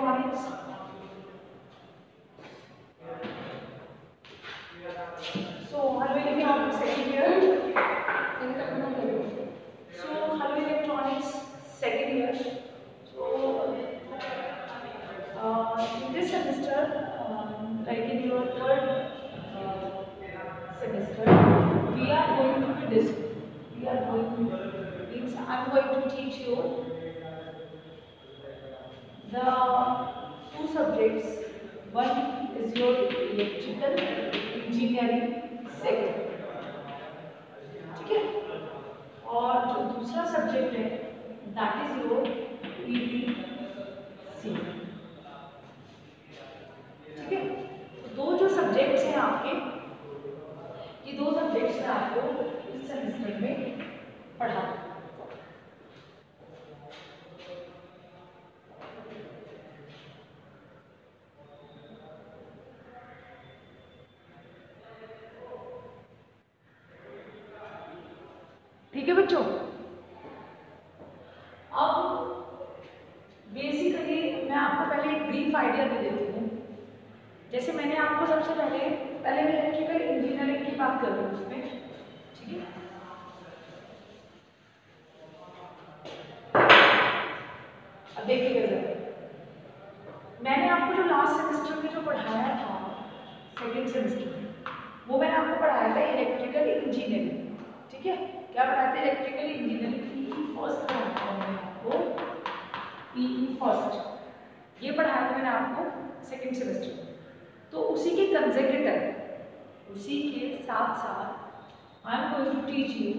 electronics. So hello electronics second year. So hello electronics second year. So in this semester, like in your third semester, we are going to I'm going to teach you the two subjects. One is your electrical engineering second, ठीक है, और जो दूसरा subject है that is your EDC, ठीक है। दो जो सब्जेक्ट्स हैं आपके, ये दो सब्जेक्ट्स हैं आपको इस सेमेस्टर में पढ़ा। ठीक है बच्चों, अब बेसिकली मैं आपको पहले एक ब्रीफ आइडिया दे देती हूँ। जैसे मैंने आपको सबसे पहले मैं इलेक्ट्रिकल इंजीनियरिंग की बात कर रही हूँ उसमें, ठीक है। अब देखिएगा जरा, मैंने आपको जो लास्ट सेमेस्टर में जो पढ़ाया था सेकेंड सेमेस्टर में, वो मैंने आपको पढ़ाया था इलेक्ट्रिकल इंजीनियरिंग, ठीक है। क्या पढ़ाते हैं? इलेक्ट्रिकल इंजीनियरिंग PE फर्स्ट पढ़ाया था मैंने आपको, PE फर्स्ट ये पढ़ाया था मैंने आपको सेकेंड सेमेस्टर में। तो उसी के कंसेक्यूटिव, उसी के साथ साथ I am going to teach you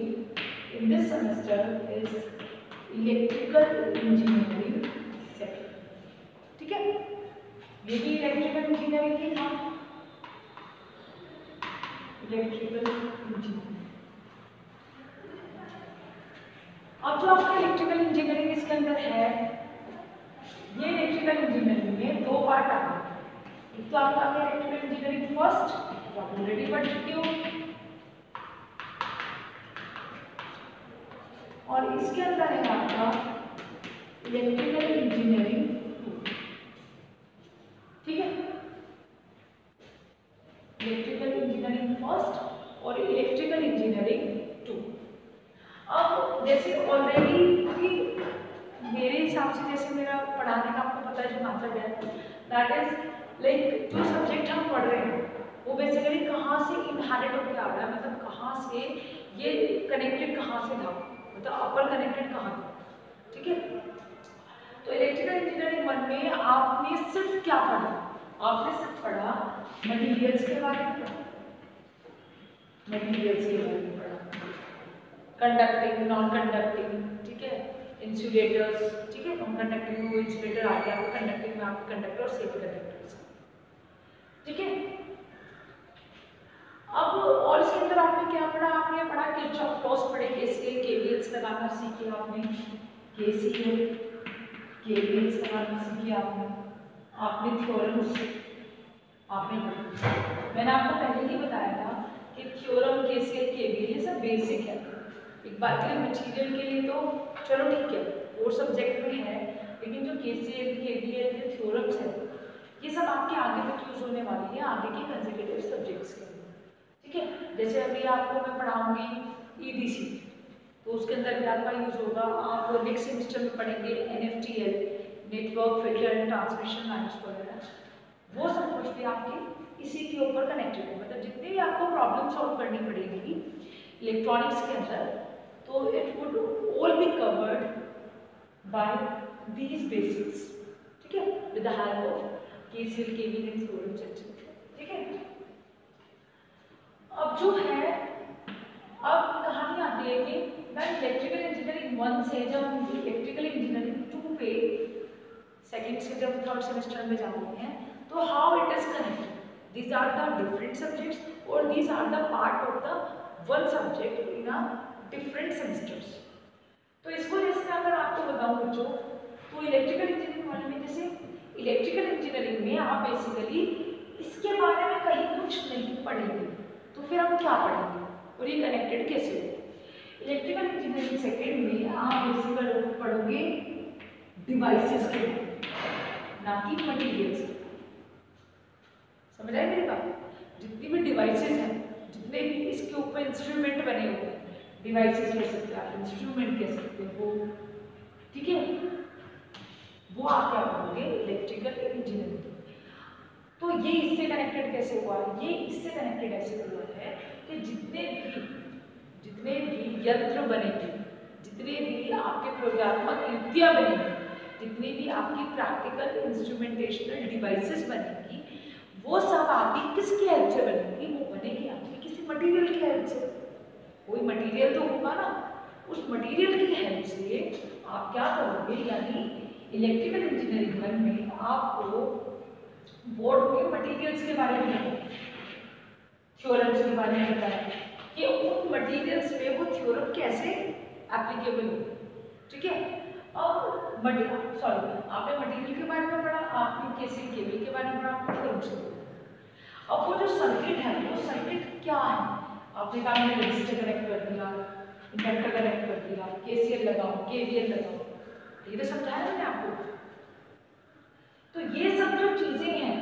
in this semester is electrical engineering second, ठीक है। ये भी इलेक्ट्रिकल इंजीनियरिंग ही था, इलेक्ट्रिकल इंजीनियरिंग। अब जो आपका इलेक्ट्रिकल इंजीनियरिंग इसके अंदर है, ये इलेक्ट्रिकल इंजीनियरिंग में दो पार्ट आते हैं। एक तो आपका इलेक्ट्रिकल इंजीनियरिंग फर्स्ट, जो आप ऑलरेडी पढ़ चुके हो, और इसके अंदर है आपका इलेक्ट्रिकल इंजीनियरिंग 2, ठीक है। इलेक्ट्रिकल इंजीनियरिंग फर्स्ट और इलेक्ट्रिकल इंजीनियरिंग 2। अब जैसे ऑलरेडी मेरे हिसाब से, जैसे मेरा पढ़ाने का आपको पता है जो मेथड है, दैट इज लाइक जो सब्जेक्ट हम पढ़ रहे हैं वो बेसिकली कहाँ से इनहेरिट होकर आ रहा है, मतलब कहाँ से ये कनेक्टेड कहाँ से था, मतलब अपर कनेक्टेड कहाँ था, ठीक है। तो इलेक्ट्रिकल इंजीनियरिंग 1 में आपने सिर्फ क्या पढ़ा? आपने सिर्फ पढ़ा मटीरियल्स के बारे में, मटीरियल्स के बारे में पढ़ा, कंडक्टिंग, नॉन कंडक्टिंग, ठीक है, इंसुलेटर्स, ठीक है। नॉन कंडक्टिंग में वो इंसुलेटर आ गया, आपको कंडक्टिंग में आपके कंडक्टर और सेमी कंडक्टर्स, ठीक है। अब और इसके अंदर आपने क्या पढ़ा? आपने पढ़ा किरचॉफ लॉस पढ़े, KCL KVLs लगाना सीखे आपने, KCL KVLs लगाना सीखे आपने थ्योरम्स आपने पढ़े। मैंने आपको पहले ही बताया था कि थ्योरम, KCL KVL ये सब बेसिक है। एक बात के लिए मटीरियल के लिए तो चलो ठीक है, और सब्जेक्ट में है, लेकिन जो KCL KVL के थ्योरम्स है ये सब आपके आगे तक यूज होने वाली है, आगे के कंसेक्यूटिव सब्जेक्ट्स के, ठीक है। जैसे अभी आपको मैं पढ़ाऊंगी EDC, तो उसके अंदर भी आपका यूज होगा। आप नेक्स्ट सेमेस्टर में पढ़ेंगे NFTL, network filter and transmission lines वगैरह, वो सब कुछ भी आपके इसी के ऊपर कनेक्टेड है। मतलब जितने भी आपको प्रॉब्लम सॉल्व करनी पड़ेगी इलेक्ट्रॉनिक्स के अंदर, तो it would all be covered by these basics, ठीक है, with the help of KCL KVL and theorems, ठीक है। अब जो है, अब कहानी आती है कि मैं इलेक्ट्रिकल इंजीनियरिंग 1 से जब इलेक्ट्रिकल इंजीनियरिंग 2 पे सेकेंड से जब थर्ड सेमेस्टर में जाते हैं, तो how it is connected, these are the different subjects और these are the part of the one subject in a different semesters. तो इसको जैसे मैं अगर आपको बताऊं बच्चों, तो इलेक्ट्रिकल इंजीनियरिंग वाले में, जैसे इलेक्ट्रिकल इंजीनियरिंग में आप बेसिकली इसके बारे में कहीं कुछ नहीं पढ़ेंगे, तो फिर हम क्या पढ़ेंगे और ये कनेक्टेड कैसे होगा? इलेक्ट्रिकल इंजीनियरिंग सेकेंड में आप बेसिकली पढ़ोगे डिवाइसेस के बारे में, ना कि मटेरियल से। समझ आए मेरी बात? जितनी भी डिवाइसेस हैं, जितने भी इसके ऊपर इंस्ट्रूमेंट बने हुए हैं, डिवाइसेस कह सकते हैं आप, इंस्ट्रूमेंट कह सकते हो, ठीक है, वो आप क्या करोगे? Electrical engineering. तो ये इससे कनेक्टेड कैसे हुआ? ये इससे कनेक्टेड ऐसे हुआ है कि जितने भी यंत्र बनेंगे, जितने भी आपके प्रोग्रात्मक युक्तियाँ बनेंगी, जितनी भी आपकी प्रैक्टिकल इंस्ट्रूमेंटेशनल डिवाइसेस बनेंगी, वो सब आपकी किसकी हेल्प से बनेंगी? वो बनेगी आपकी किसी मटेरियल की हेल्प से। कोई मटेरियल तो होगा ना, उस मटेरियल की हेल्प से आप क्या करोगे? यानी इलेक्ट्रिकल इंजीनियरिंग में आपको बोर्ड में मटेरियल्स के बारे में, थ्योरम्स के बारे में बताया कि उन मटेरियल्स पे वो थ्योरम कैसे एप्लीकेबल हो, ठीक है। और आपने मटेरियल के बारे में पढ़ा, आपने केसी केबल के बारे में पढ़ा, आपने थ्योरम्स के बारे में। अब वो जो सर्किट है, वो सर्किट क्या है? आपने कहा मैंने रजिस्टर कनेक्ट कर दिया, इंडक्टर कनेक्ट कर दिया, केसीएल लगाओ, केवीएल लगाओ, ये तो समझाया मैंने आपको। तो ये सब जो चीजें हैं,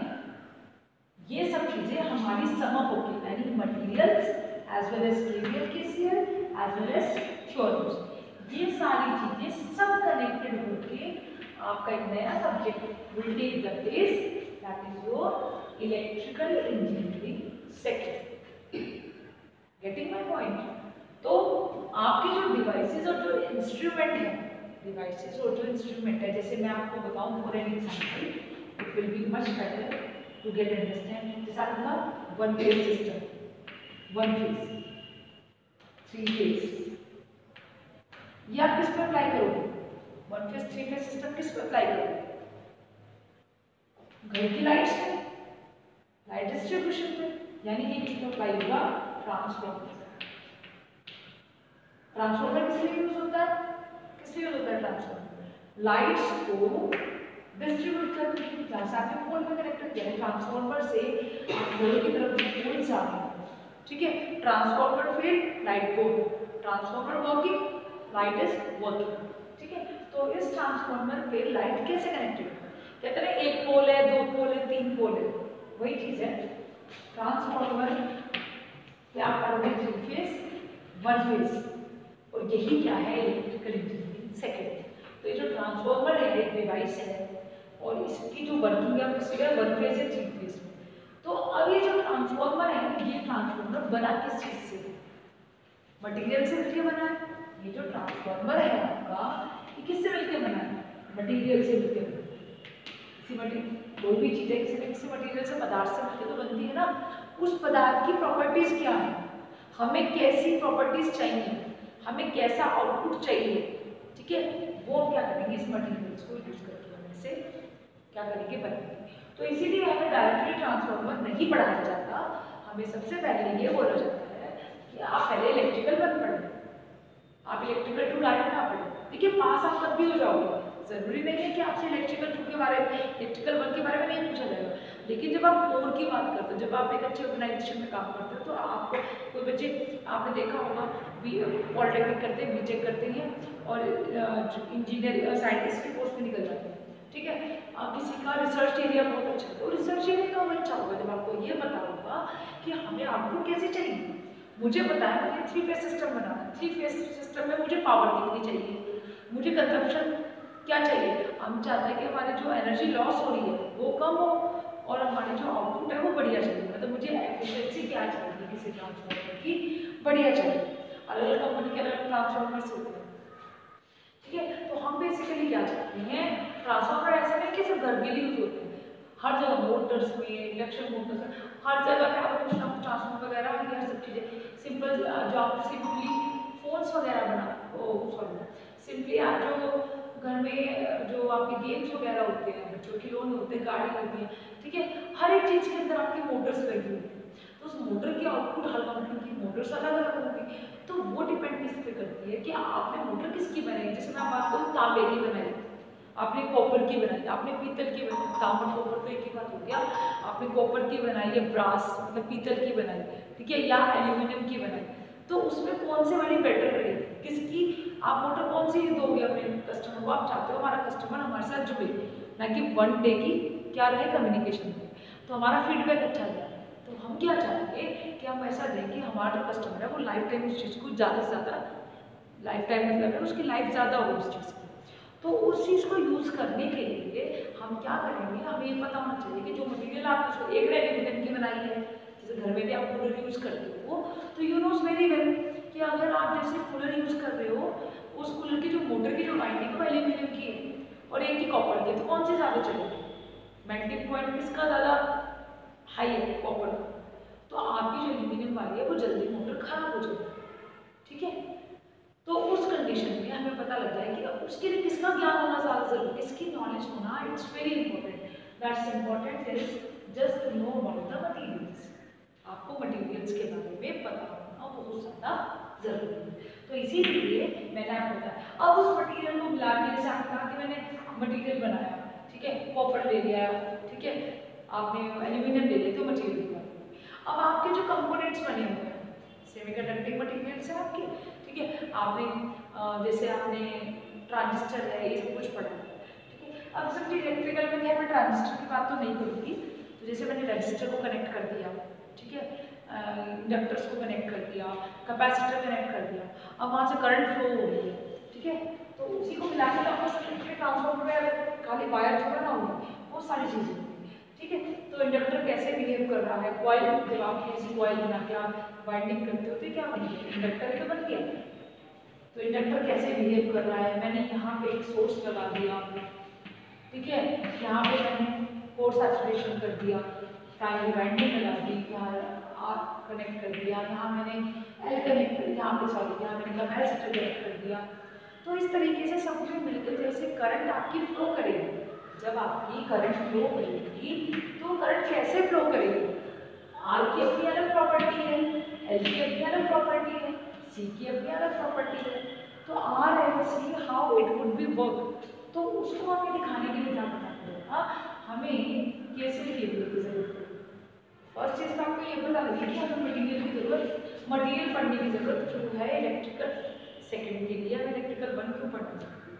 ये सब चीजें हमारी समप होगी, यानी materials as well as KVL, KCL as well as theorems, ये सारी चीजें सब कनेक्टेड होके आपका एक नया subject will take the place, that is your electrical engineering section. Getting my point? तो आपके जो डिवाइसेस और जो इंस्ट्रूमेंट है, डिवाइसेस और जो इंस्ट्रूमेंट है, जैसे मैं आपको बताऊं for an example, it will be much better to get understand. जैसे आपका one phase system, one phase, three phase, ये आप किस पे अप्लाई करोगे? One phase three phase system किस पे अप्लाई करोगे? घर की लाइट्स पे, लाइट डिस्ट्रीब्यूशन पे, यानी ये किस पे अप्लाई होगा? ट्रांसफॉर्मर। ट्रांसफॉर्मर किस लिए यूज होता है? किस लिए यूज होता है ट्रांसफॉर्मर? लाइट्स को डिस्ट्रीब्यूट करने के लिए। जैसे आपने पोल में कनेक्ट किया है, ट्रांसफॉर्मर से दोनों की तरफ पोल जा रहे हैं, ठीक है। ट्रांसफॉर्मर फील्ड, लाइट को, transformer working, light is working, ठीक है। तो इस ट्रांसफॉर्मर पे लाइट कैसे कनेक्टेड है? कहते हैं एक पोल है, दो पोल है, तीन पोल है, वही चीज है। ट्रांसफॉर्मर पे आप करोगे थ्री फेज, वन फेज, और यही क्या है? Electrical engineering second. तो ये जो ट्रांसफॉर्मर है एक डिवाइस है, और इसकी जो वर्किंग है किसी का वन फेज है, थ्री फेज में। तो अब ये जो ट्रांसफॉर्मर है, ये ट्रांसफॉर्मर बना किस चीज से? मटेरियल से मिलकर बना है। ये जो ट्रांसफॉर्मर है आपका, ये किससे मिलकर बना है? मटेरियल से मिलकर बना है। किसी मटेरियल, कोई भी चीज है किसी न किसी मटेरियल से, पदार्थ से मिलकर तो बनती है ना। उस पदार्थ की प्रॉपर्टीज क्या है? हमें कैसी प्रॉपर्टीज चाहिए, हमें कैसा आउटपुट चाहिए, ठीक है, वो हम क्या करेंगे? इस मटेरियल्स को यूज करके हम इसे क्या करेंगे? बनाएंगे। तो इसीलिए हमें डायरेक्टली ट्रांसफॉर्मर नहीं पढ़ाया जाता, हमें सबसे पहले ये बोला जाता है कि आप पहले इलेक्ट्रिकल वन पढ़ें, आप इलेक्ट्रिकल टू डायरेक्ट ना पढ़ें, देखिए पास आप तब भी हो जाओगे। जरूरी नहीं है कि आपसे इलेक्ट्रिकल टू के बारे में, इलेक्ट्रिकल वन के बारे में नहीं पूछा जाएगा, लेकिन जब आप कोर की बात करते हो, जब आप एक अच्छे ऑर्गेनाइजेशन में काम करते हो, तो आपको कोई बच्चे, आपने देखा होगा पॉलिटेक्निक करते हैं, बीटेक करते हैं, और इंजीनियर साइंटिस्ट के कोर्स में निकल जाते हैं, ठीक है। किसी का रिसर्च एरिया बहुत अच्छा है, तो रिसर्च एरिया कब अच्छा होगा? जब आपको ये पता होगा कि हमें आउटपुट कैसे चाहिए। मुझे पता है मुझे थ्री फेज सिस्टम बनाना है, थ्री फेज सिस्टम में मुझे पावर कितनी चाहिए, मुझे कंजप्शन क्या चाहिए। हम चाहते हैं कि हमारी जो एनर्जी लॉस हो रही है वो कम हो, और हमारी जो आउटपुट है वो बढ़िया चाहिए। मतलब मुझे एफिशिएंसी क्या चाहिए किसी ट्रांसफॉर्मर की? बढ़िया चाहिए। अलग अलग कंपनी के अलग ट्रांसफॉर्मर्स होते हैं, ठीक है। तो हम बेसिकली क्या चाहते हैं? ट्रांसफॉर्मर ऐसा नहीं कि सिर्फ घर के लिए यूज होते हैं, हर जगह मोटर्स में, इंडक्शन मोटर्स में, हर जगह पे आपको कुछ ना कुछ ट्रांसफॉर्मर वगैरह, ये सब चीज़ें सिंपल जो आप सिंपली फोन्स वगैरह सिंपली आप जो घर में जो आपके गेम्स वगैरह होते हैं, बच्चों के खिलौने होते हैं, गाड़ी होती है, ठीक है, हर एक चीज़ के अंदर आपकी मोटर्स लगी हुई है। तो उस मोटर की आउटपुट हर कंपनी की मोटर्स अलग अलग होगी, तो वो डिपेंड किस पे करती है कि आपने मोटर किसकी बनाई। जैसे मैं बात करूँ तांबे की बनाई, आपने कॉपर की बनाई, आपने पीतल की बनाई, तांबा कॉपर तो एक ही बात हो गया, आपने कॉपर की बनाई या ब्रास मतलब पीतल की बनाई, ठीक है, या एल्यूमिनियम की बनाई, तो उसमें कौन से वाली बेटर रहेगी, किसकी आप मोटर कौन सी दोगे अपने कस्टमर को? आप चाहते हो हमारा कस्टमर हमारे साथ जुड़े, ना कि 1 डे की क्या रहे कम्युनिकेशन में। तो हमारा फीडबैक अच्छा जाए। तो हम क्या चाहेंगे कि हम ऐसा दें कि हमारा जो कस्टमर है वो लाइफ टाइम उस चीज़ को ज़्यादा से ज़्यादा, लाइफ टाइम मतलब है उसकी लाइफ ज़्यादा हो उस चीज़ की। तो उस चीज़ को यूज़ करने के लिए हम क्या करेंगे, हमें ये पता होना चाहिए कि जो मटेरियल आप उसको एक रेगुलेटर की बनाई है, जैसे घर में भी आप कूलर यूज़ करते हो, तो यू नोज वेरी वेल कि अगर आप जैसे कूलर यूज़ कर रहे हो, उस कूलर की जो मोटर की जो वाइंडिंग है वो एल्यूमिनियम की है और एक की कॉपर की, तो कौन सी ज़्यादा चलेगी? मेल्टिंग पॉइंट किसका ज़्यादा हाई है? कॉपर। तो आपकी जो एल्यूमिनियम वाली है वो जल्दी मोटर खराब हो जाएगी, ठीक है। तो उस कंडीशन में हमें पता लग जाए कि अब उसके लिए किसका ज्ञान होना ज़्यादा जरूरी है, इसकी नॉलेज होना it's very important. That's important is just know about the materials. आपको मटीरियल्स के बारे में पता होना बहुत ज़्यादा जरूरी है। तो इसीलिए मैंने आपको बताया। अब उस मटीरियल को मिला के, जैसे आपने कहा कि मैंने मटीरियल बनाया, ठीक है, कॉपर ले लिया, ठीक है, आपने एल्यूमिनियम ले लिया, तो मटीरियल बना। अब आपके जो कंपोनेंट्स बने हुए हैं सेमीकंडक्टिंग मटीरियल्स है आपके, ठीक है। आपने जैसे आपने ट्रांजिस्टर है, ये सब कुछ पढ़ा है, ठीक है। अब समझिए इलेक्ट्रिकल में क्या, मैं ट्रांजिस्टर की बात तो नहीं करूँगी। तो जैसे मैंने रजिस्टर को कनेक्ट कर दिया, ठीक है, इंडक्टर्स को कनेक्ट कर दिया, कैपेसिटर कनेक्ट कर दिया, अब वहाँ से करंट फ्लो हो रही है, ठीक है। तो उसी को मिला के आपको सर्किट ट्रांसफार्मर में खाली वायर थोड़ा ना होगी, बहुत सारी चीज़ें होंगी, ठीक है। तो इंडक्टर कैसे बिहेव कर रहा है, कॉइल, जब आप ऐसी कॉइल बना के आप वाइंडिंग करते हो तो क्या बन गया, इंडक्टर ही तो बन गया। तो इंडक्टर कैसे बिहेव कर रहा है, मैंने यहाँ पे एक सोर्स लगा दिया, ठीक है, यहाँ पे मैंने फोर्स सैचुरेशन कर दिया, प्राइमरी वाइंडिंग लगा दी, यहाँ आर कनेक्ट कर दिया, यहाँ मैंने एल कनेक्ट कर दिया, यहाँ पे सॉरी यहाँ मैंने कैपेसिटर कनेक्ट कर दिया। तो इस तरीके से सब में मिलकर जैसे करंट आपकी फ्लो करेगी, जब आपकी करंट फ्लो करेगी तो करंट कैसे फ्लो करेगी, आर की अपनी अलग प्रॉपर्टी है, एल की अपनी अलग प्रॉपर्टी है, सी की अपनी अलग प्रॉपर्टी है। तो R and C how it would be work, तो उसको हमें दिखाने के लिए क्या करना पड़ेगा, हमें कैसे केबल की जरूरत है। फर्स्ट चीज में आपको ये पता लगी कि हमें मटेरियल की जरूरत, मटेरियल पढ़ने की जरूरत जो है इलेक्ट्रिकल सेकेंड के लिए, हमें इलेक्ट्रिकल 1 क्यों पढ़ना चाहिए,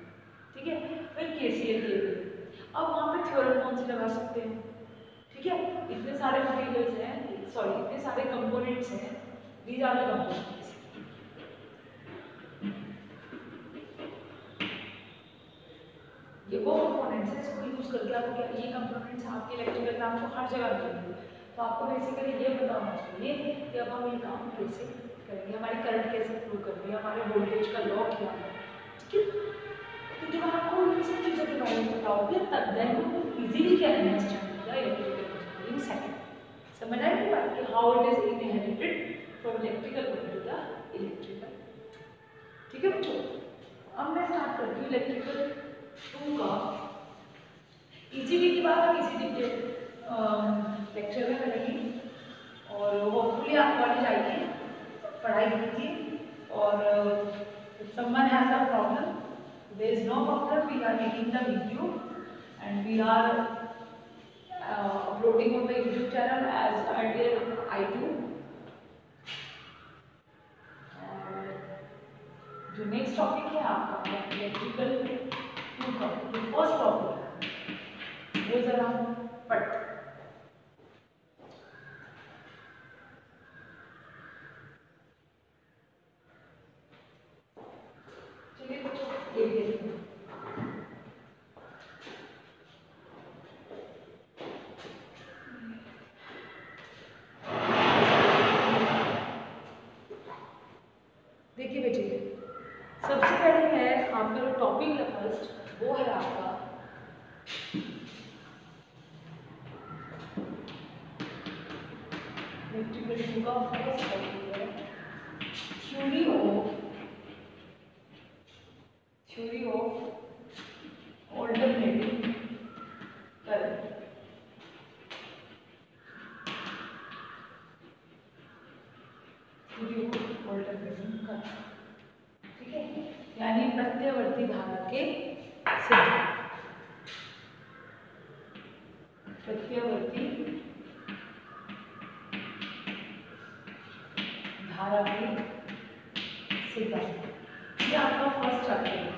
ठीक है। फिर केसीएल केबल, अब वहाँ पे थ्योरम कौन से लगा सकते हैं, ठीक है। इतने सारे मटेरियल्स हैं, सॉरी इतने सारे कंपोनेंट्स हैं, दीज आर द कंपोनेंट्स। ये वो कंपोनेंट्स हैं इसको यूज करके आपको क्या, ये कंपोनेंट्स आपके इलेक्ट्रिकल में आपको हर जगह मिलेंगे। तो आपको बेसिकली ये पता होना चाहिए कि अब हम ये काम कैसे करेंगे, हमारी करंट कैसे फ्लो कर रही है, हमारे वोल्टेज का लॉ क्या है, ठीक है। तो जब आपको इन सब चीज़ों के बारे में पता होगा तब देन वो इजीली क्या अंडरस्टैंड होगा इलेक्ट्रिकल इन सेकंड। समझ आई ये बात कि how it is inherited from electrical to the electrical, ठीक है बच्चों। अब मैं स्टार्ट करती हूँ इलेक्ट्रिकल 2 का। ईजीली की बात हम ईजीली के लेक्चर में करेंगे और होपफुली आप कॉलेज आइए, पढ़ाई कीजिए, और if someone has a problem, there is no problem, we are making the video and we are uploading on the YouTube channel as earlier I do. और जो नेक्स्ट टॉपिक है आपका इलेक्ट्रिकल 2 का जो फर्स्ट टॉपिक वो जरा पढ़ते हैं। चलिए बच्चों ये देखिए, देखिए बेटे, सबसे पहले है आपका जो टॉपिक है फर्स्ट वो है आपका इलेक्ट्रिकल 2 का फर्स्ट टॉपिक है theory of alternating current. Theory of alternating current, ठीक है, यानी प्रत्यवर्ती धारा के सिद्धांत, प्रत्यवर्ती धारा के सिद्धांत, ये आपका फर्स्ट चैप्टर है।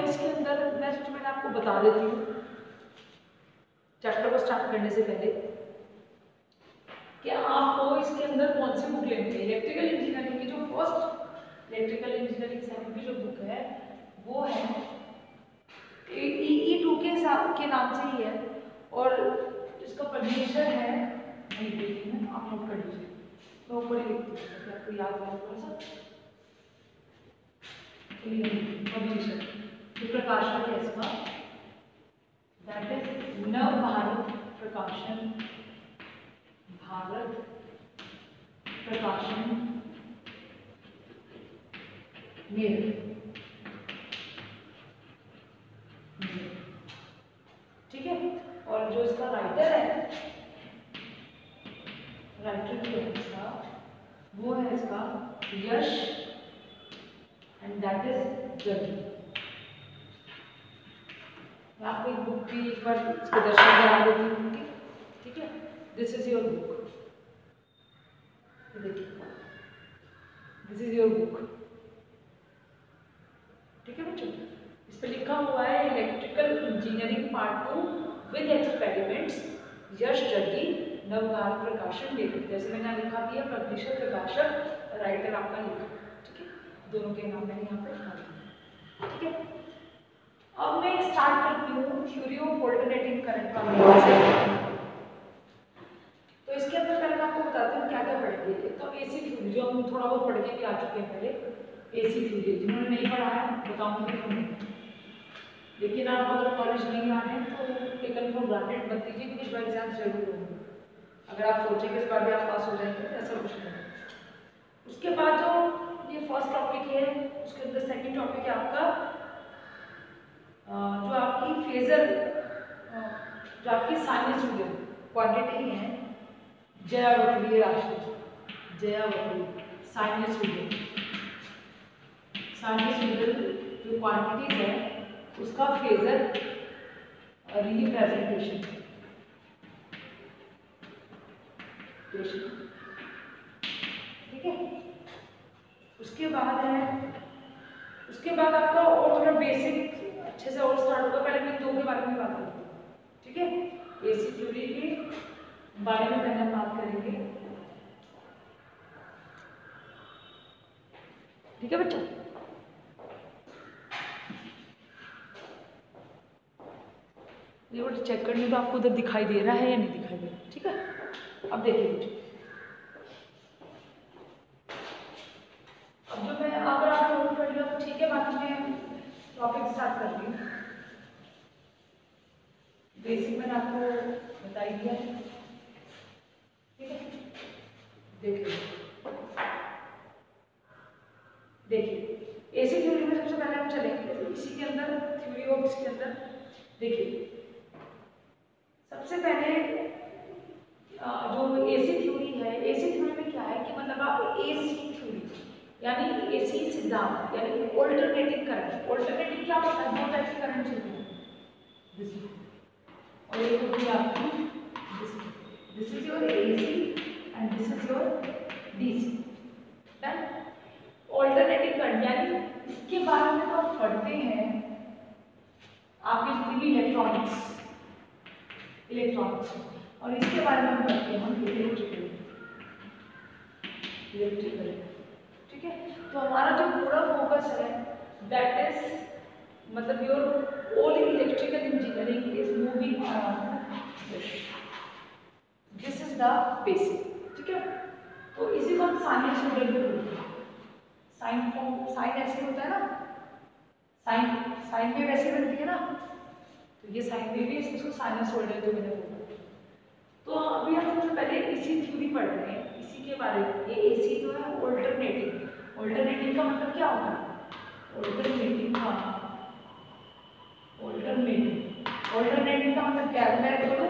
इसके अंदर मैंने आपको बता देती हूँ चैप्टर को स्टार्ट करने से पहले कि आपको इसके अंदर कौन सी बुक लेनी है। इलेक्ट्रिकल इंजीनियरिंग की जो फर्स्ट इलेक्ट्रिकल इंजीनियरिंग सेकंड की जो बुक है वो है EE2 के नाम से ही है और इसका पब्लिशर है, नहीं देखिए ना आप नोट कर लीजिए, मैं ऊपर ही लिखती हूँ आपको याद है थोड़ा सा। पब्लिशर जो प्रकाशक है इसका दैट इज नव भारत प्रकाशन, भारत प्रकाशन मेल, ठीक है। और जो इसका राइटर है, राइटर जो है इसका वो है इसका यश एंड दैट इज जगी। मैं आपको एक बुक भी एक बार इसके दर्शन करा देती हूँ, ठीक है। दिस इज योर बुक, देखिए दिस इज योर बुक, ठीक है बच्चों। इस पर लिखा हुआ है electrical engineering part 2 with experiments, Yash Jagi, Navbharat प्रकाशन लेखक। जैसे मैंने लिखा भी है पब्लिशर प्रकाशक राइटर आपका लिखा, ठीक है। दोनों के नाम मैंने यहाँ पे लिखा दिया, ठीक है। अब मैं स्टार्ट करती हूँ थ्योरी ऑफ ऑल्टरनेटिंग करंट वाले से। तो इसके अंदर पहले मैं आपको बताती हूँ क्या क्या पढ़ेंगे। तो एसी थ्योरी जो हम थोड़ा बहुत पढ़ के भी आ चुके हैं पहले, एसी थ्योरी जिन्होंने नहीं पढ़ा है बताऊंगी हमने, लेकिन आप अगर कॉलेज नहीं आ रहे हैं तो टेकन फॉर ग्रांटेड मत दीजिए कि इस बार एग्जाम जरूर होंगे। अगर आप सोचेंगे इस बार भी आप पास हो जाएंगे तो ऐसा कुछ नहीं। उसके बाद जो ये फर्स्ट टॉपिक है उसके अंदर सेकंड टॉपिक है आपका जो आपकी फेजर जो आपकी साइनसॉइडल क्वांटिटी है, ज्यावक्रीय राशि, ज्यावक्रीय साइनसॉइडल, साइनसॉइडल जो क्वांटिटीज है उसका फेजर रिप्रेजेंटेशन, ठीक है। उसके बाद है, उसके बाद आपका और थोड़ा बेसिक अच्छे से और स्टार्ट होगा। पहले मैं 2 के बारे में बात करूँगी, ठीक है। एसी थ्योरी के बारे में पहले हम बात करेंगे, ठीक है बच्चा। ये वो चेक करने तो आपको उधर दिखाई दे रहा है या नहीं दिखाई दे रहा, ठीक है। अब देखिए बच्चे, अब जो मैं अगर आप नोट कर लिया तो ठीक है, बाकी मैं टॉपिक स्टार्ट कर रही हूँ। बेसिक मैंने आपको बता ही दिया है, ठीक है। देखिए एसी थ्योरी में सबसे पहले हम चलेंगे इसी के अंदर, थ्योरी ऑफ इसके अंदर देखिए सबसे पहले जो एसी थ्योरी है, एसी थ्योरी में क्या है कि मतलब आप एसी थ्योरी यानी एसी सिद्धांत यानी ऑल्टरनेटिंग करंट, ऑल्टरनेटिंग क्या होता है, 2 टाइप के करंट चलते हैं और एक होती है आपकी this is your AC and this is your DC. Then alternating current यानी इसके बारे में तो आप पढ़ते हैं आपके जितनी भी इलेक्ट्रॉनिक्स और इसके बारे में हम पढ़ते हैं हम इलेक्ट्रिकल, ठीक है। तो हमारा जो पूरा फोकस है दैट इज मतलब your all electrical engineering is moving around this is the basic, ठीक है। तो इसी को हम साइनसॉइडल बोलते हैं। साइन फॉर्म, साइन ऐसे होता है ना, साइन वेव ऐसे बनती है ना, तो ये साइन वेव है, इसको साइनसॉइडल जो मैंने बोला। तो अभी हम सबसे पहले इसी थ्योरी पढ़ रहे हैं, इसी के बारे में। ये एसी जो है ऑल्टरनेटिंग, ऑल्टरनेटिंग का मतलब क्या होता है, ऑल्टरनेटिंग का मतलब क्या है, मैं बोलूँ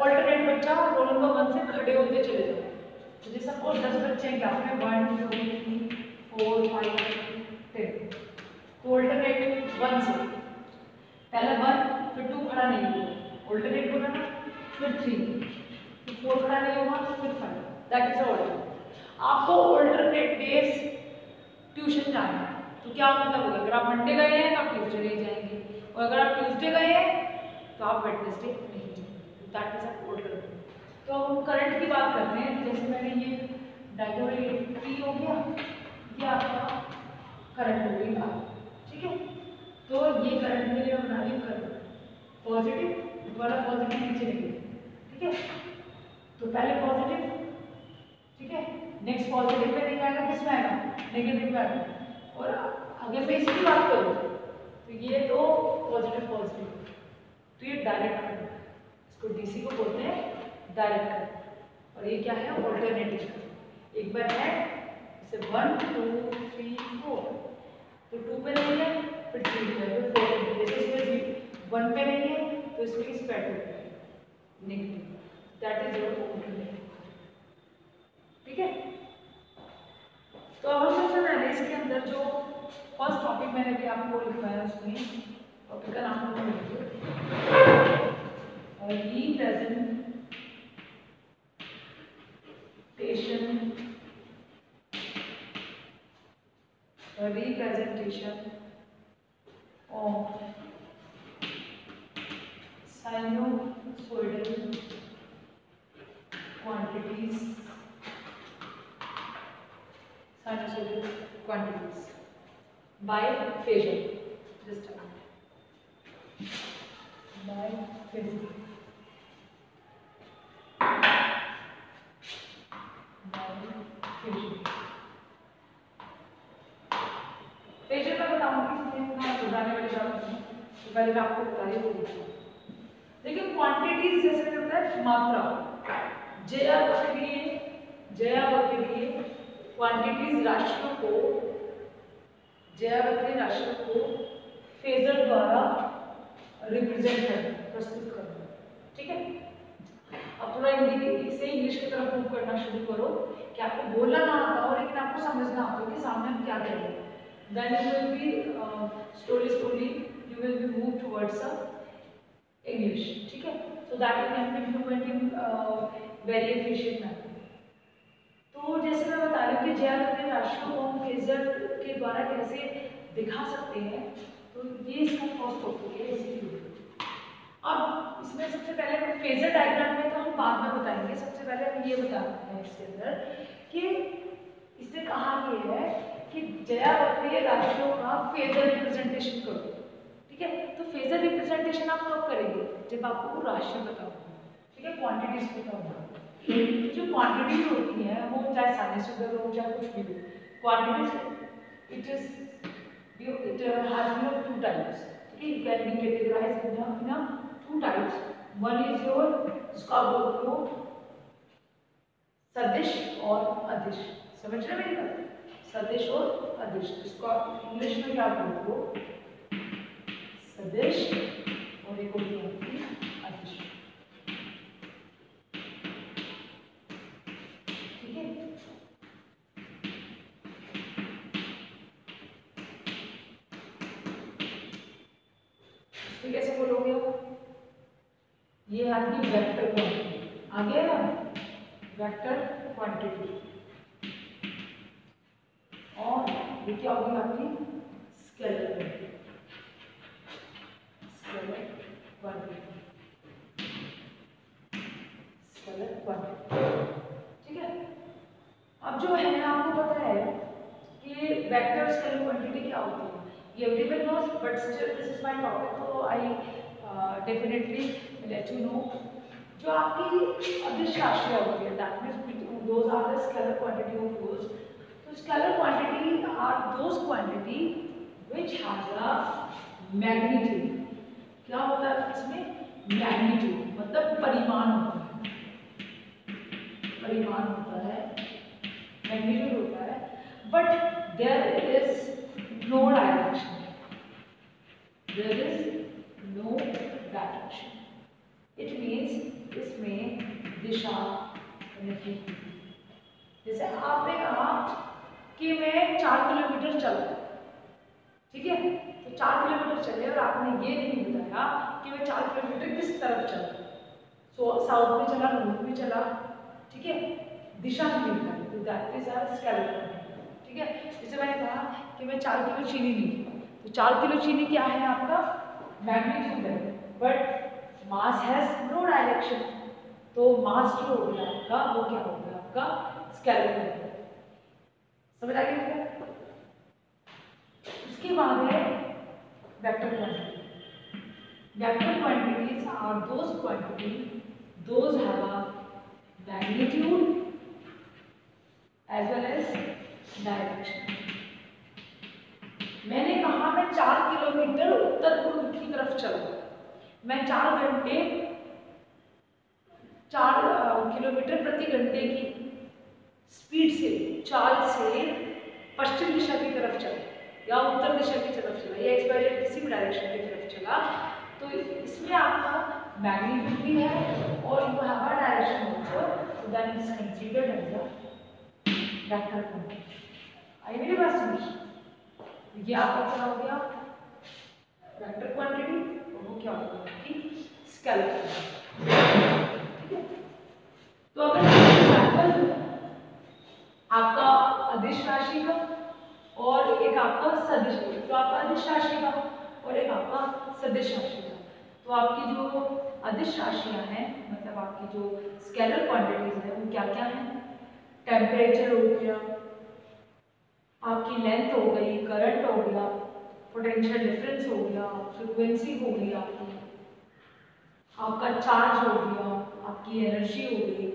ऑल्टरनेट बच्चा रोल नंबर 1 से खड़े होते चले जाओ। तो जैसे सपोज 10 बच्चे हैं क्लास में, 1 2 3 4 5 10, तो ऑल्टरनेट 1 से पहले 1 फिर 2 खड़ा नहीं हुआ, ऑल्टरनेट बोला ना, फिर 3 फिर 4 खड़ा नहीं होगा, फिर 5, दैट इज ऑल्टरनेट। आपको ऑल्टरनेट डेज ट्यूशन जाना है, तो क्या मतलब होगा, अगर आप मंडे गए हैं तो आप ट्यूसडे नहीं जाएंगे, और अगर आप ट्यूसडे गए हैं तो आप वेडनेसडे नहीं जाएंगे। That is a order. तो हम करंट की बात करते हैं। जैसे मैंने ये डायगोनल T हो गया, ये आपका करंट हो गई बात, ठीक है। तो ये करंट के लिए बना रही हूँ करंट पॉजिटिव वाला, पॉजिटिव नीचे नेगेटिव, ठीक है। तो पहले पॉजिटिव, ठीक है, नेक्स्ट पॉजिटिव पे नहीं आएगा, किस में आएगा, नेगेटिव में आएगा। और अगर मैं इसकी बात करूँ तो ये दो पॉजिटिव पॉजिटिव, तो ये डायरेक्ट करंट, इसको डीसी को बोलते हैं डायरेक्ट करंट। और ये क्या है, ऑल्टरनेटिव करंट। एक बार है जैसे 1 2 3 4, तो 2 पे नहीं है, फिर 3 पे, फिर 4 पे, जैसे इसमें 1 पे नहीं है तो इसमें किस पे है, negative. That is your alternative, ठीक है। तो अब हम सबसे पहले इसके अंदर जो फर्स्ट टॉपिक मैंने भी आपको लिखवाया, उसमें टॉपिक का नाम लिख लीजिए, representation of sinusoidal quantities, by phasor. Just a minute. By phasor. Phasor मैं बताऊंगी, इसमें मैं बुझाने वाली बात नहीं, तो पहले मैं आपको बता रही हूँ। देखिए क्वांटिटीज जैसे होता है मात्रा, जया के लिए क्वांटिटीज राशियों को, जयावक्रीय राशियों को फेजर द्वारा रिप्रेजेंट करना, प्रस्तुत करना, ठीक है। अब थोड़ा हिंदी से इंग्लिश की तरफ मूव करना शुरू करो कि आपको बोलना ना आता हो लेकिन आपको समझना आता हो कि सामने हम क्या कह रहे हैं। Then you will be slowly you will be moved towards English, ठीक है। So that you can be fluent in very efficient manner. तो जैसे मैं बता रही हूँ कि ज्यामितीय राशियों को हम फेजर के द्वारा कैसे दिखा सकते हैं, तो ये इसका फर्स्ट टॉपिक है इसी। अब इसमें सबसे पहले फेजर डायग्राम में तो हम बाद में बताएंगे, सबसे पहले हम ये बताते हैं इसके अंदर कि इसने कहा ये है कि ज्यामितीय राशियों का फेजर रिप्रेजेंटेशन करो, ठीक है। तो फेजर रिप्रेजेंटेशन आप कब करेंगे, जब आपको राशि पता होगा, ठीक है, क्वांटिटीज पता होगा। जो क्वांटिटीज होती है वो चाहे साइनसॉइडल हो चाहे कुछ भी हो, quantities it has two types, ठीक है। You can be categorised in two types. One is your, इसका बोलते हो सदिश और अदिश, समझ रहे मेरी बात, सदिश और अदिश। इसको इंग्लिश में क्या बोलते हो, सदिश, और एक होती है अदिश, ठीक है। इसमें कैसे बोलोगे, ये आपकी वेक्टर क्वांटिटी आ गया ना, वेक्टर क्वांटिटी, और ये क्या होगी आपकी scalar quantity, scalar quantity, scalar quantity, ठीक है। अब जो है आपको पता है कि वेक्टर स्केलर क्वांटिटी क्या होती है, ये everyone knows, but still this is my topic, तो I definitely let you know. जो आपकी अदिश राशियां होती है, that means those are the scalar quantity of those. तो scalar quantity are those quantity which has a magnitude. क्या होता है इसमें, मैग्नीट्यूड मतलब परिमाण होता है, परिमाण होता है, मैग्नीट्यूड होता है, but there is no direction, there is no direction. It means इसमें दिशा नहीं। जैसे आपने कहा कि मैं 4 किलोमीटर चला, ठीक है, तो 4 किलोमीटर चले और आपने ये नहीं बताया कि मैं 4 किलोमीटर किस तरफ चला, साउथ में चला, नॉर्थ में चला, ठीक है, दिशा नहीं बताई, तो that is our scalar quantity, ठीक है। जैसे मैंने कहा कि मैं 4 किलो चीनी ली, तो 4 किलो चीनी क्या है आपका मैग्नीट्यूड है, but mass has no direction, तो मास जो हो गया आपका वो क्या हो गया आपका स्केलर हो गया। समझ आ गया? उसके बाद है vector quantity. Vector quantities are those quantity those have a magnitude as well as direction। मैंने कहा मैं 4 किलोमीटर उत्तर पूर्व की तरफ चला, मैं 4 घंटे 4 किलोमीटर प्रति घंटे की स्पीड से चाल से पश्चिम दिशा की तरफ चला या उत्तर दिशा की तरफ चला या एक्सपायरेट किसी भी डायरेक्शन की तरफ चला, तो इसमें आपका मैग्नीट्यूड भी है और you have a direction also, so that is considered as a vector quantity. आई मेरी बात समझ? ये आपका क्या हो गया वेक्टर क्वांटिटी, और वो क्या होगा कि स्केलर क्वांटिटी। ठीक है, तो अगर एग्जांपल आपका अदिश राशि का और एक आपका सदिश, तो आपका अदिश राशि का और एक आपका सदिश राशि का, तो आपकी जो अदिश राशियां हैं मतलब आपकी जो स्केलर क्वांटिटीज है वो क्या क्या है, टेम्परेचर हो गया, आपकी लेंथ हो गई, करंट हो गया, पोटेंशियल डिफरेंस हो गया, फ्रीक्वेंसी हो गई आपका चार्ज हो गया, आपकी एनर्जी हो गई,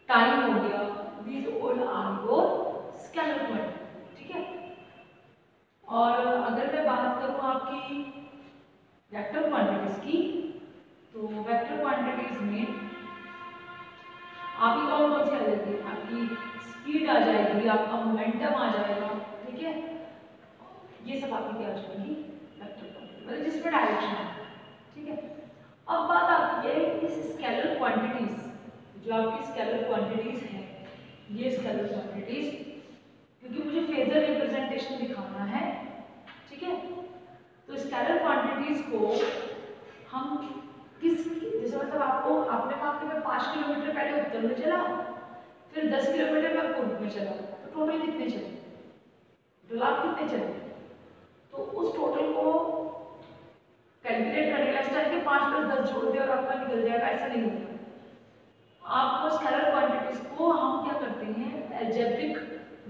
टाइम हो गया, these all are your scalar quantity। ठीक है, और अगर मैं बात करूं आपकी वेक्टर क्वांटिटीज की, तो वेक्टर क्वांटिटीज में आपकी कौन कौन सी आ जाएगी, आपकी स्पीड आ जाएगी, आपका मोमेंटम आ जाएगा। ठीक है, ये सब आपकी क्या आ जाएगी वेक्टर क्वांटिटी, मतलब जिसमें डायरेक्शन है। ठीक है, अब बात आती है इस स्केलर क्वांटिटीज, जो आपकी स्केलर क्वांटिटीज हैं, ये स्केलर क्वांटिटीज क्योंकि मुझे फेजर रिप्रेजेंटेशन दिखाना है। ठीक है, तो स्केलर क्वांटिटीज को हम किस, जैसे मतलब आपने कहा कि मैं 5 किलोमीटर पहले उत्तर में चला, फिर 10 किलोमीटर मैं पूर्व में चला, तो टोटल कितने चले, टोटल आप कितने चले, तो उस टोटल को कैलकुलेट करने का स्टाइल के 5 + 10 जोड़ दे और आपका निकल जाएगा, ऐसा नहीं होता। आपको स्केलर क्वांटिटीज को हम क्या करते हैं अलजेब्रिक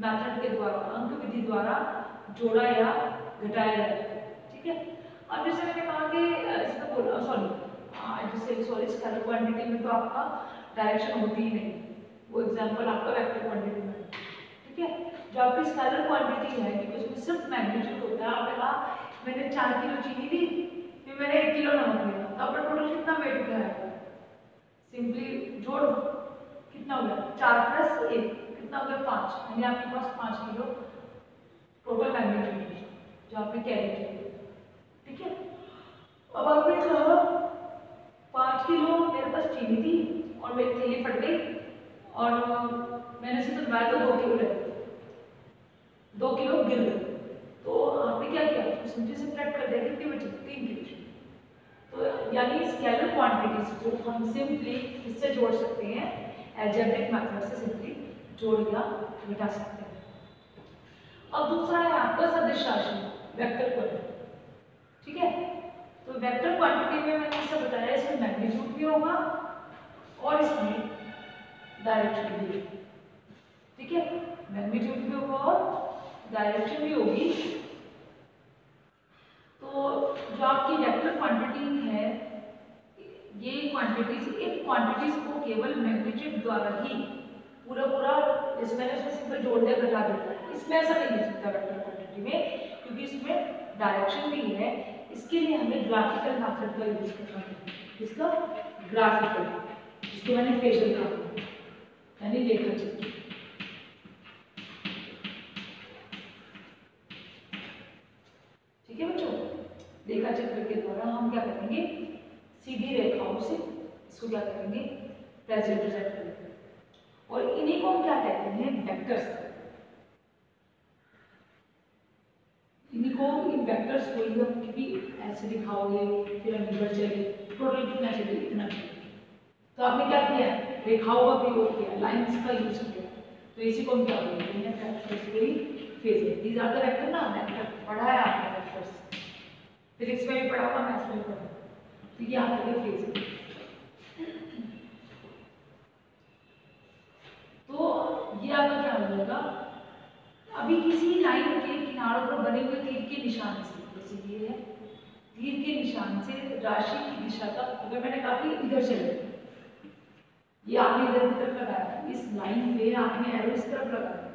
मेथड के द्वारा, अंक विधि द्वारा जोड़ा या घटाया जाता है। ठीक है, अब जैसे मैंने कहा कि इसमें बोला सॉरी स्केलर क्वांटिटी में तो आपका डायरेक्शन होती ही नहीं, वो एग्जांपल आपका वेक्टर क्वांटिटी में। ठीक है, जो आपकी स्केलर क्वांटिटी है क्योंकि उसमें सिर्फ मैग्नीट्यूड होता है, आपने कहा मैंने 4 किलो चीनी ली, फिर मैंने 1 किलो नमक लिया, तो आपका टोटल कितना वेट हो जाएगा, सिंपली जोड़ कितना हो गया 4 + 1 कितना हो गया 5, यानी आपके पास 5 किलो टोटल मैग्नीट्यूड है जो आपने कैरी किया। ठीक है, अब आपने कहा 5 किलो मेरे पास चीनी थी और मेरी थैली फट गई और मैंने उसे बनवाया तो 2 किलो रह गए, 2 किलो गिर गए, तो आपने क्या किया सिंपली सब्ट्रैक्ट कर दिया, कितनी बची 3 किलो। तो यानी स्केलर क्वांटिटीज को हम सिंपली इससे जोड़ सकते हैं, अलजेब्रिक मेथड से सिंपली जोड़ या घटा सकते हैं। अब दूसरा है आपका सदिश राशि वेक्टर क्वांटिटी। ठीक है, तो वेक्टर क्वांटिटी में मैंने आपसे बताया इसमें मैग्नीट्यूड भी होगा और इसमें डायरेक्शन भी होगी। ठीक है, मैग्नीट्यूड भी होगा और डायरेक्शन भी होगी। तो जो आपकी वेक्टर क्वांटिटी है, ये क्वांटिटीज एक क्वांटिटीज को केवल मैग्नीट्यूड द्वारा ही पूरा जैसे मैंने उसमें सिंपल जोड़ दिया घटा दिया, इसमें ऐसा नहीं हो सकता वेक्टर क्वांटिटी में, क्योंकि इसमें डायरेक्शन भी है। इसके लिए हमें ग्राफिकल मेथड का यूज करना है, इसका ग्राफिकल, जिसको मैंने फेजर कहा यानी लेखा चित्र। ठीक है बच्चों, रेखा चित्र के द्वारा हम क्या करेंगे सीधी रेखाओं से इसको क्या करेंगे रिप्रेजेंट करेंगे, और इन्हीं को हम क्या कहते हैं वेक्टर्स। इन्हीं को इन वेक्टर्स को भी ऐसे दिखाओगे, फिर हम इधर चले टोटल कितना चले इतना। तो आपने क्या किया रेखाओं का प्रयोग किया, लाइंस का यूज किया, तो इसी को हम क्या बोलते हैं phases. These are the vector ना, वेक्टर पढ़ा है आपने वेक्टर्स, फिजिक्स में भी पढ़ा होगा, मैथ्स में भी पढ़ा। तो ये आपके लिए फेज है। तो ये आपका क्या हो जाएगा, अभी किसी लाइन के किनारों पर बने हुए तीर के निशान से, जैसे ये है तीर के निशान से राशि की दिशा का, अगर मैंने कहा कि इधर चले, ये आपने इधर की तरफ लगाया, इस लाइन पे आपने एरो इस तरफ लगाया,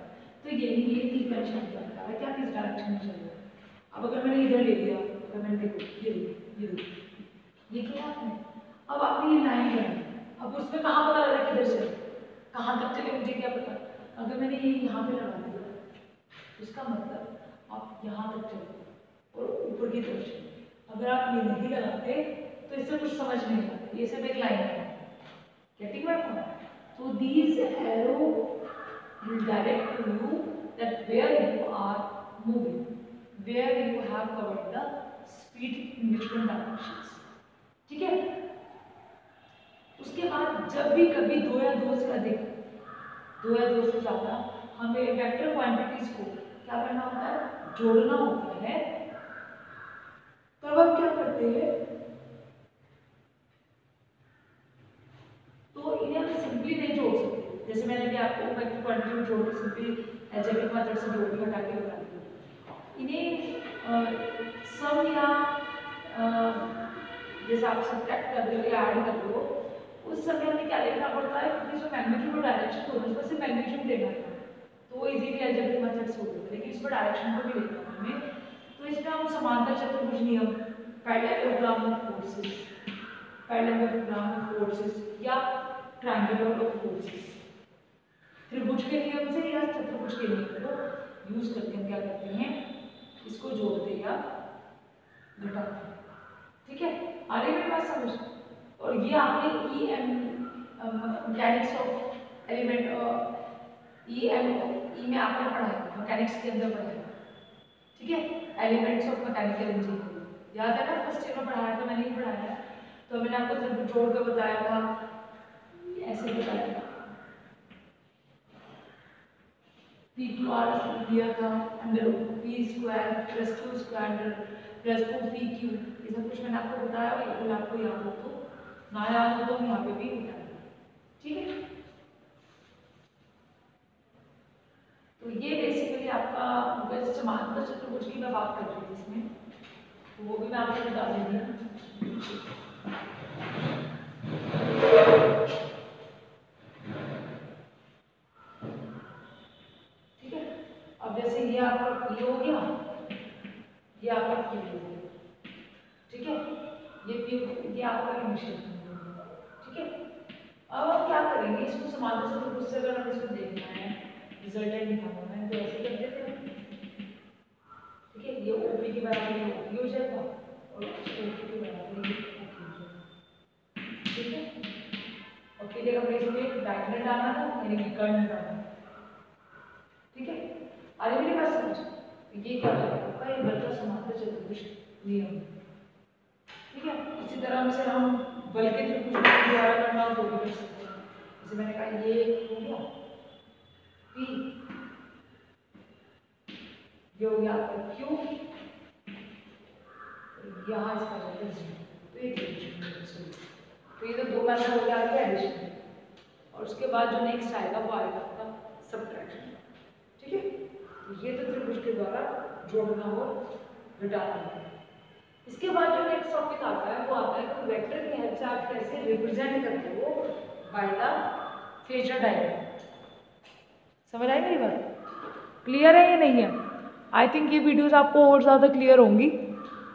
तो ये तीर का निशान बता रहा है कि आप इस डायरेक्शन में चल रहे हो। अब अगर मैंने इधर ले लिया, अगर मैंने देखो ये किया आपने, अब आपने ये लाइन बनाई, अब उसमें कहाँ पता लगा किधर चले, कहाँ तक चले मुझे क्या पता। अगर मैंने ये यहाँ पे लगा दिया, उसका मतलब आप यहाँ तक चले और ऊपर की तरफ चले। अगर आप ये नहीं लगाते तो इससे कुछ समझ नहीं आता, ये सिर्फ एक लाइन है। Getting my point? So these arrow will direct to you that where you are moving, where you have covered the speed in different directions. ठीक है? उसके बाद जब भी कभी दो या दो से अधिक, दो या दो से ज़्यादा हमें वेक्टर क्वांटिटीज को क्या करना होता है, जोड़ना होता है, तब हम क्या करते हैं, तो इन्हें हम सिंपली नहीं जोड़ सकते। जैसे मैंने भी आपको वेक्टर क्वांटिटी जोड़ के सिंपली अलजेब्रिक मेथड से जोड़ के हटा के बता दिया। इन्हें सम या जैसे आप सब्ट्रैक्ट कर रहे हो या ऐड कर रहे हो, उस समय हमें क्या देखना पड़ता है, क्योंकि जो मैग्नीट्यूड और डायरेक्शन दोनों इसमें सिर्फ मैग्नीट्यूड लेना था, तो वो इजीली अलजेब्रिक मेथड से हो जाता है, लेकिन इस पर डायरेक्शन को भी लेना है हमें। तो इसमें हम समांतर चतुर्भुज नियम, parallelogram of forces, parallelogram of forces या ट्रायंगुलर ऑफ फोर्सेस, त्रिभुज के नियम से या चतुर्भुज के नियम को यूज करके हम क्या करते हैं, इसको जोड़ते या घटाते हैं। ठीक है, आ रही है बात समझ। और ये आपने मैकेनिक्स ऑफ एलिमेंट ई में आपने पढ़ा है, मैकेनिक्स के अंदर पढ़ा है। ठीक है, एलिमेंट्स ऑफ मैकेनिकल इंजीनियरिंग याद है ना, फर्स्ट ईयर में पढ़ाया था, मैंने ही पढ़ाया है। तो मैंने आपको त्रिभुज जोड़ कर बताया था, ऐसे बताया था, पी क्यू आर दिया था, under P square plus Q square plus 2 P Q, ये सब कुछ मैंने आपको बताया। और आपको याद हो तो, ना याद हो तो यहाँ पे भी बताया। ठीक है, तो ये बेसिकली आपका वैसे समांतर चतुर्भुज की मैं बात कर रही थी इसमें, तो वो भी मैं आपको बता देंगी। ठीक है, अब जैसे ये आपका पी हो गया, ये आपका क्यू हो गया। ठीक है, ये पी, ये आपका इनिशियल हो गया। ठीक है, अब हम क्या करेंगे, इसको समांतर चतुर्भुज से अगर हम इसको देखना है, रिजल्टेंट निकालना है, तो ऐसे कर देते हैं। ठीक है, ये ओपी के बराबर ये ओपी हो जाएगा और ओपी के बराबर ये ओपी हो जाएगा। ठीक है, और फिर एक हमने इसमें एक डायगोनल डालना था, यानी कि कर्ण डालना। ठीक है, अरे मेरी बात समझ, ये क्या हो जाएगा, ये बल का समांतर चतुर्भुज नियम। ठीक है, इसी तरह से हम बल के त्रिभुज के द्वारा करना हो तो भी कर सकते हैं। जैसे मैंने कहा ये हो गया पी, ये हो गया आपका क्यू, यहाँ इसका जाएगा जी, तो ये त्रिभुज। तो ये तो दो मेथड हो गया आपका एडिशन, और उसके बाद जो नेक्स्ट आएगा वो आएगा आपका सब्ट्रैक्शन। ठीक है, तो ये तो त्रिभुज के द्वारा जोड़ना और घटाना है। इसके बाद जो नेक्स्ट टॉपिक आता है वो आता है कि वेक्टर की हेल्प से आप कैसे रिप्रेजेंट करते हो बाय द फेजर डायग्राम। समझ आई मेरी बात, क्लियर है या नहीं है? आई थिंक ये वीडियोस आपको और ज़्यादा क्लियर होंगी।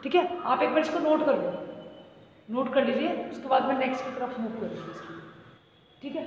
ठीक है, आप एक बार इसको नोट कर लो, नोट कर लीजिए, उसके बाद मैं नेक्स्ट की तरफ मूव करूँगी इसकी। ठीक है,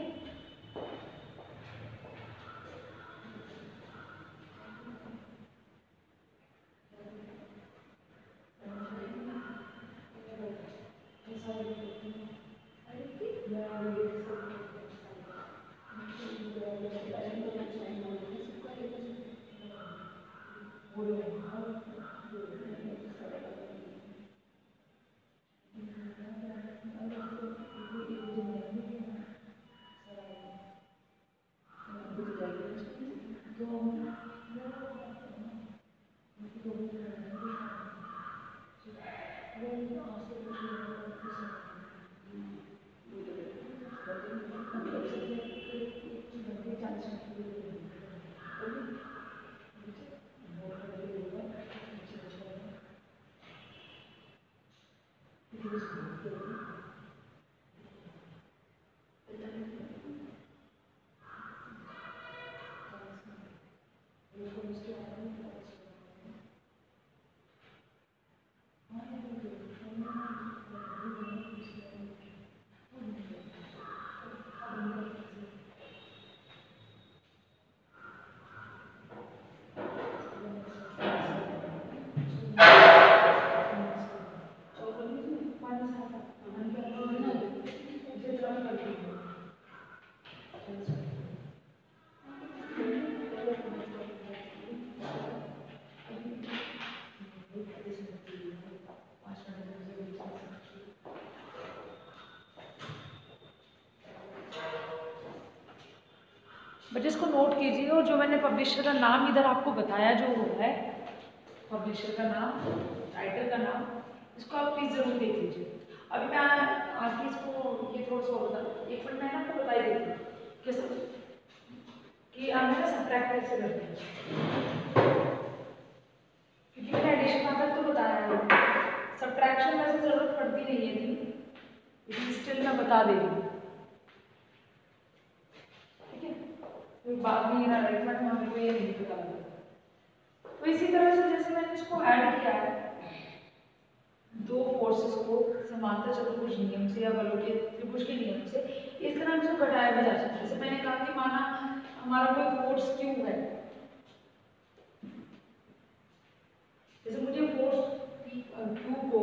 बट इसको नोट कीजिए, और जो मैंने पब्लिशर का नाम इधर आपको बताया जो है, पब्लिशर का नाम, राइटर का नाम, इसको आप प्लीज़ ज़रूर देख लीजिए। अभी मैं आगे इसको ये थोड़ा सा और बता, एक मिनट मैं आपको बता ही देती हूँ कैसे कि आप ना सब्ट्रैक्ट कैसे करते हैं, क्योंकि मैंने एडिशन मेथड तो बताया है, सब्ट्रैक्शन वैसे ज़रूरत पड़ती नहीं है थी, लेकिन स्टिल मैं बता दे रही हूँ, ठीक है। कोई बात नहीं है ना, राइट में हमें को ये नहीं बता दिया। तो इसी तरह से जैसे मैंने इसको ऐड किया है दो फोर्सेस को समांतर चतुर्भुज नियम से या बलोटीय त्रिभुज के नियम से, इस तरह इसको घटाया भी जा सकता है। जैसे मैंने कहा कि माना हमारा कोई फोर्स क्यू है, जैसे मुझे फोर्स क्यू को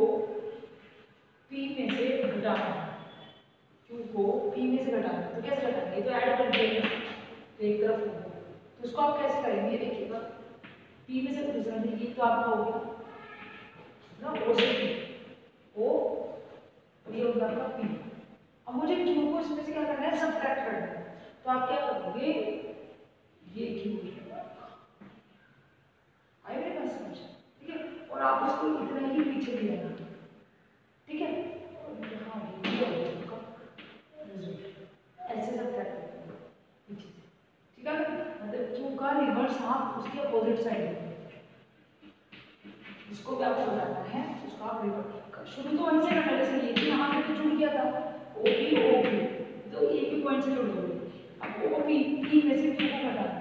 पी में से घटाना है, क्यू को पी में से घटाना है, तो कैसे घटाएंगे, तो ऐड कर देंगे तो एक तरफ होगा, तो उसको आप कैसे करेंगे, देखिएगा पी में से गुजरने देंगे तो आपका हो गया ना ओ से पी, ओ ये होगा आपका पी। अब मुझे क्यू को इसमें से क्या करना है, सबट्रैक्ट करना है, तो आप क्या करोगे, ये क्यू आई मेरे पास समझ, ठीक है, और आप उसको इतना ही पीछे ले लेना, ठीक है, हाँ ये होगा ऐसे सबट्रैक्ट करते हैं पीछे से, ठीक है, मतलब क्यू का रिवर्स आप उसके अपोजिट साइड में, जिसको भी आपको बताना है उसको आप रिवर्स, शुरू तो वहीं से करना, जैसे ये भी यहाँ पे तो जुड़ गया था ओ पी, तो एक ही पॉइंट से जुड़ गए, अब ओ पी में से क्यू को घटाना,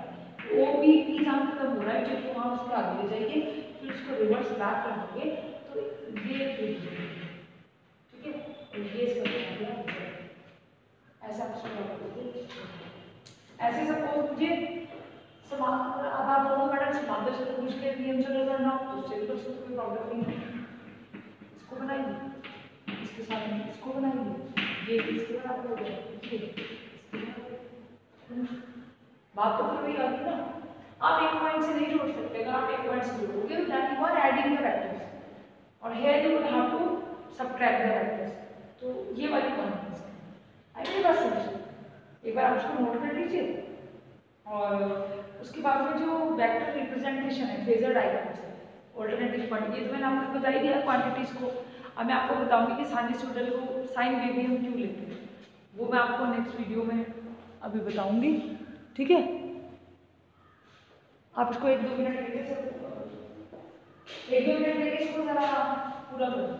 ओ पी जहाँ खत्म हो रहा है क्योंकि वहाँ उसके आगे ले जाइए, फिर उसको रिवर्स बैक कर दोगे तो ये ठीक है, और ये इसका ऐसा आप शुरू करोगे, ऐसे सपोज मुझे समांतर, अब आप दोनों मैडम समांतर चतुर्भुज के नियम से करना हो तो उससे भी कर सकते, कोई प्रॉब्लम नहीं है, इसको बनाइए, इसके साथ में इसको बनाइए, ये इसके बराबर हो गया, बात तो फिर वही आ गई ना, आप एक पॉइंट से नहीं जोड़ सकते, अगर आप एक पॉइंट से जोड़ोगे that you are adding the vectors, और here you will have to subtract the vectors, तो ये वाली पॉइंट है इसकी, आई मेरी बात समझिए, एक बार आप उसको नोट कर लीजिए, और उसके बाद में जो वेक्टर रिप्रेजेंटेशन है फेजर डायग्राम से, ऑल्टरनेटिव पॉइंट, ये तो मैंने आपको बता ही दिया क्वांटिटीज को, अब मैं आपको बताऊंगी कि साइनसॉइडल को साइन वेव भी हम क्यों लेते हैं, वो मैं आपको नेक्स्ट वीडियो में अभी बताऊंगी, ठीक है। आप इसको एक दो मिनट लेके इसको जरा पूरा करो।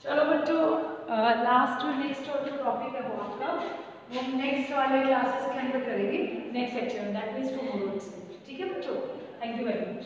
चलो बच्चों, लास्ट नेक्स्ट और जो टॉपिक है वो आपका वो हम नेक्स्ट वाले क्लासेस के अंदर करेंगे, नेक्स्ट लेक्चर में, दैट मीन्स टुमारो। ठीक है बच्चों, थैंक यू वेरी मच।